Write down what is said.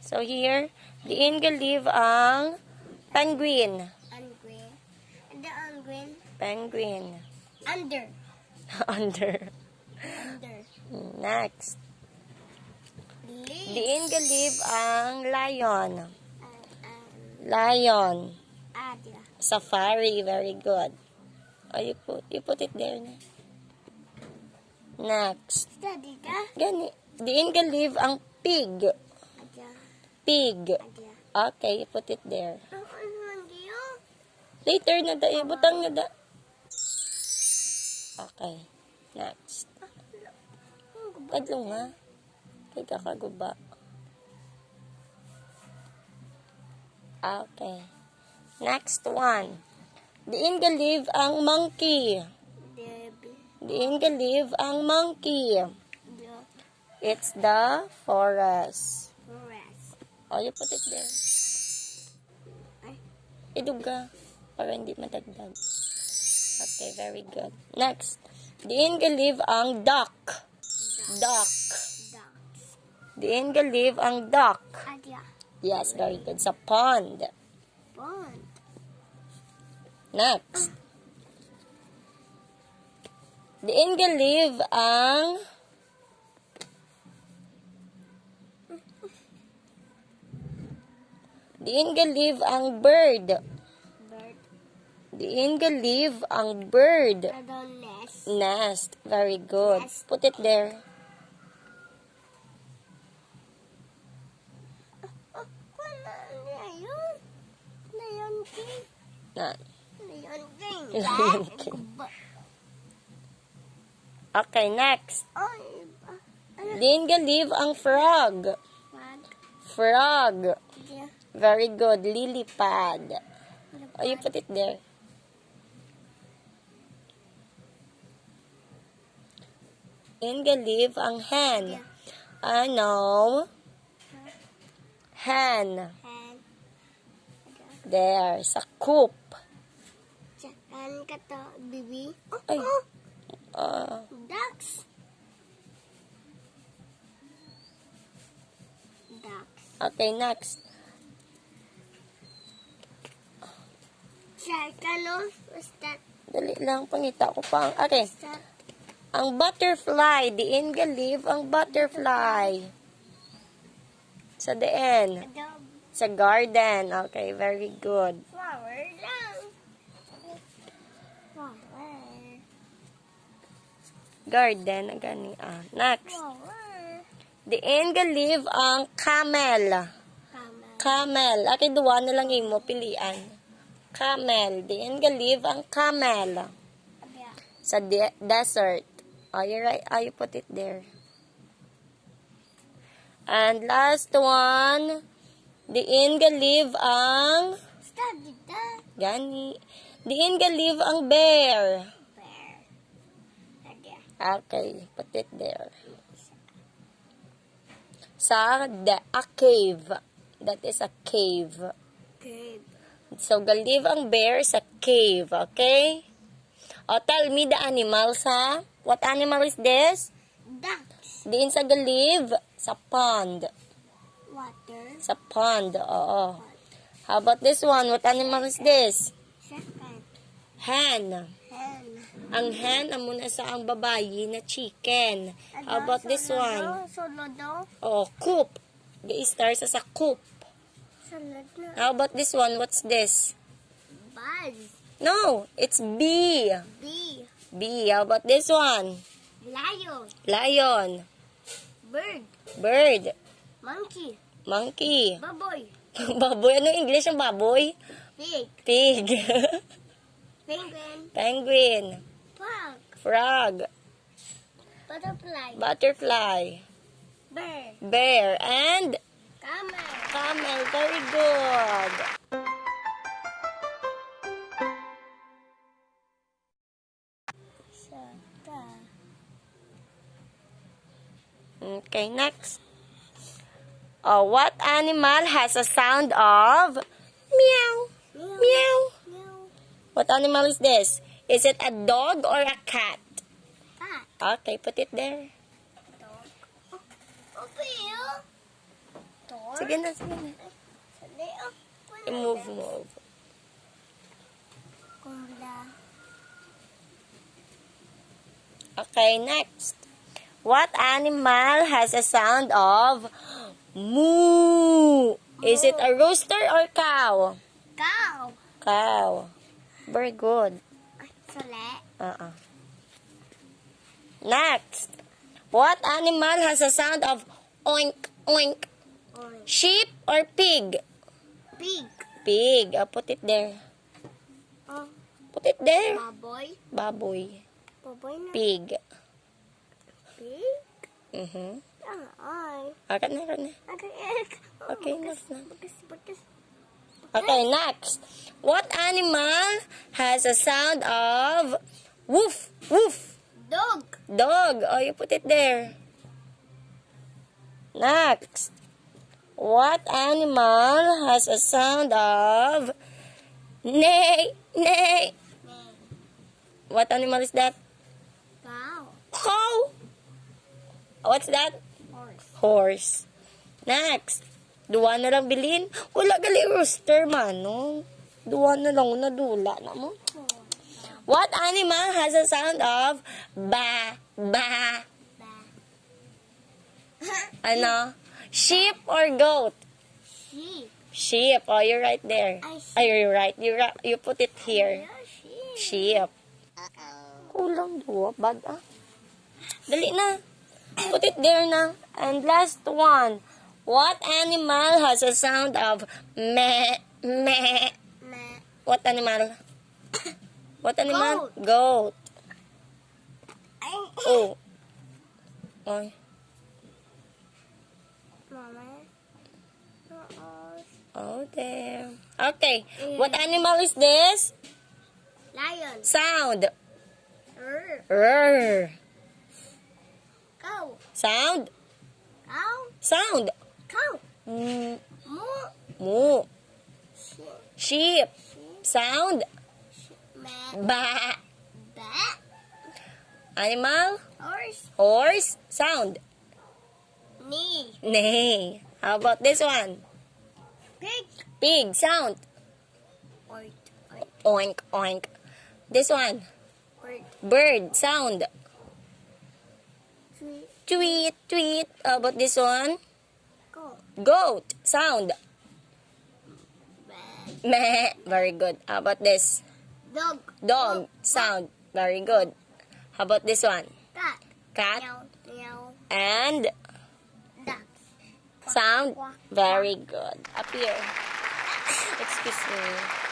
So here, diin ka live ang penguin. Penguin. The penguin. Penguin. Under. Under. Under. Next. Leaf. Diin ka live ang lion. Lion. Adia. Safari. Very good. Oh, you put it there na. Next. Study ka? Gani. Diin ka live ang pig. Adia. Pig. Adia. Okay, you put it there. Ano hindi yun? Later na da. Butang na da. Okay. Next. Kadlo nga. Kay kakaguba. Okay. Next one. Diin ka live ang monkey. Debbie. Diin ka live ang monkey. The It's the forest. forest. Oh, you put it there. Ay. Iduga. Para hindi madagdag. Okay, very good. Next. Diin ka live ang duck. Duck. Ducks. Diin ka live ang duck. Adia. Yes, very good. Sa pond. Pond. Next. Diin ka live ang diin ka live ang bird. Bird. Diin ka live ang bird. The nest. Nest. Very good. Nest. Put it there. Lion. Lion King. Na. Lion King. Lion King. Okay, next. Ay, iba. Ano? Diin ka live ang frog. Wag. Frog. Adia. Very good. Lily pad. Oh, you put it there. Diin ka live ang hen. Ano? Hen. Hand. There. Sa coop. Saan ka to, baby? Ay. Oh, ducks. Ducks. Okay, next. Saan ka, no? What's that? Dali lang. Pangita ko pa. Okay. What's that? Ang butterfly. Diin ka live ang butterfly. Sa diin. Adobe. Sa garden. Okay, very good. Flower lang. Flower. Garden. Gani. Next. Flower. Diin ka live ang camel. Camel. Camel. Aki duwa na lang mo pilian. Camel. Diin ka live ang camel. Abya. Sa desert. Oh, you're right. Oh, you put it there. And last one. Diin ka live ang Study that. gani. Diin ka live ang bear. Bear. Abya. Okay, put it there. Sa a cave. That is a cave. Cave. So, live ang bear sa cave. Okay? Oh, tell me the animals, ha? What animal is this? Ducks. Diin sa live sa pond. Water. Sa pond, oo. How about this one? What animal is this? Second. Hen. Hen. Ang hen, amo na sa ang babayi na chicken. How about this one? Solodo. Oh, coop. Ga-star sa coop. Solod na. How about this one? What's this? Buzz. No, it's bee. Bee. Bee. How about this one? Lion. Lion. Bird. Bird. Monkey. Monkey. Baboy. Baboy. Anong English ang baboy? Pig. Pig. Penguin. Penguin. Frog. Frog. Butterfly. Butterfly. Bird. Bear. And Camel. camel. Very good. Sata. Okay, next. What animal has a sound of meow? Meow. Meow. Meow. What animal is this? Is it a dog or a cat? Cat. Okay, put it there. Dog. Oh, okay, oh. Store. Sige na, sige na. Sali, oh. Move. Kunda. Okay, next. What animal has a sound of moo? Is it a rooster or cow? Cow. Cow. Very good. Sali. Next. What animal has a sound of oink, oink? Orange. Sheep or pig? Pig. Pig. Put it there. Oh. Put it there. Baboy. Baboy. Baboy na. Pig. Pig. Mhm. Ay. Okay na. Okay, Bagas. next. Okay, next. What animal has a sound of woof, woof? Dog. Dog. Oh, you put it there. Next. What animal has a sound of neigh, neigh? What animal is that? Cow. Cow. What's that? Horse. Horse. Next. Duwa na lang bilhin. Wala gali rooster man, no? Duwa na lang, nadula na mo. What animal has a sound of ba, ba? Ano? Sheep or goat? Sheep. Sheep. Oh, you're right there. I see. Oh, you're right. You put it here. Yeah, sheep. Sheep. Kulang duwa. Bad ah. Dali na. Put it there na. And last one. What animal has a sound of meh, meh? Meh. What animal? What animal? Goat. Goat. Ay. Oh. Oy. Mama. Oh, there. Okay. What animal is this? Lion. Sound. Er. Rrr. Cow. Sound. Cow. Sound. Cow. Mm, Moo. moo. Sheep. Sheep. Sound. Meh. Ba. Bat. Animal. Horse. Horse. Sound. Knee. Neigh. How about this one? Pig. Pig. Sound. Oink. Oink. Oink, oink. This one. Oink. Bird. Sound. Tweet. Tweet, tweet. How about this one? Go. Goat. Sound. Bat. Meh. Very good. How about this? Dog. Dog. Sound. Very good. How about this one? Cat. Cat. Meow. Meow. And Duck. sound. Very good. Up here. Excuse me.